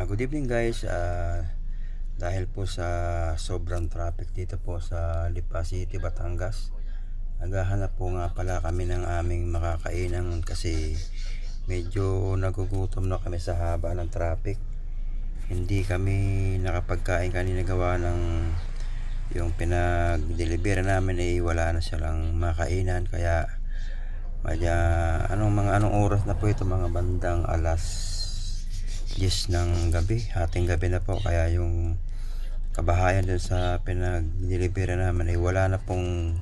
Good evening guys. Dahil po sa sobrang traffic dito po sa Lipa City, Batangas, naghahanap po nga pala kami ng aming makakainan kasi medyo nagugutom na kami sa haba ng traffic. Hindi kami nakapagkain kanina gawa ng yung pinag-deliver namin ay wala na silang makainan, kaya anong oras na po ito, mga bandang alas 10 ng gabi, hating gabi na po, kaya yung kabahayan dun sa pinag-deliver namin ay wala na pong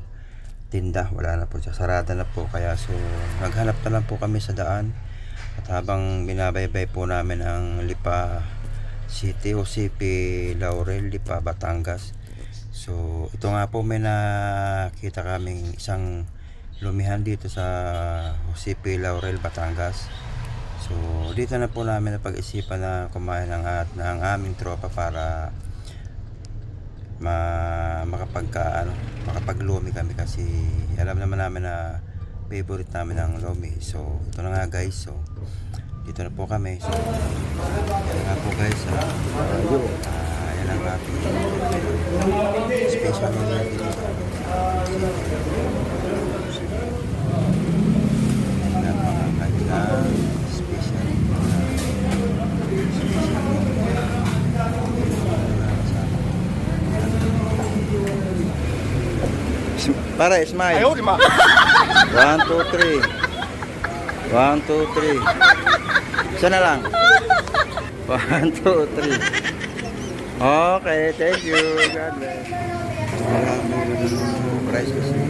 tinda, wala na po siya, sarada na po, kaya so naghanap na lang po kami sa daan. At habang binabaybay po namin ang Lipa City o CP Laurel, Lipa, Batangas, so ito nga po, may nakita kaming isang lumihan dito sa CP Laurel, Batangas. So dito na po namin napag-isipan na kumain ng aming tropa para makapaglumi kami, kasi alam naman namin na favorite namin ang lomi. So ito na nga guys, so dito na po kami. So yan nga po guys, yan ang ating special na dito sa para smile. 1, 2, 3. 1, 2, 3. Isa na lang. 1, 2, 3. Okay, thank you. God bless. Price kasi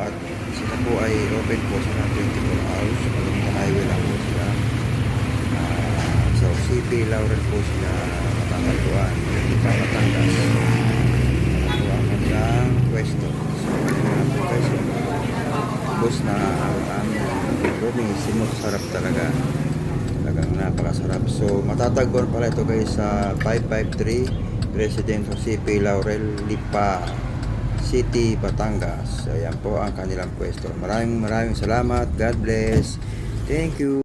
at sila po ay open po sila 24 hours. Highway lang po sila. So CP Laurel po sila, Matanggaluan, Batangas. Ng pwesto. So, bus na ang aming rooming, simot, sarap talaga. Talagang napakasarap. So, matatagpuan pala ito guys sa 553 Residential CP Laurel, Lipa City, Batangas. Ayan po ang kanilang pwesto. Maraming salamat. God bless. Thank you.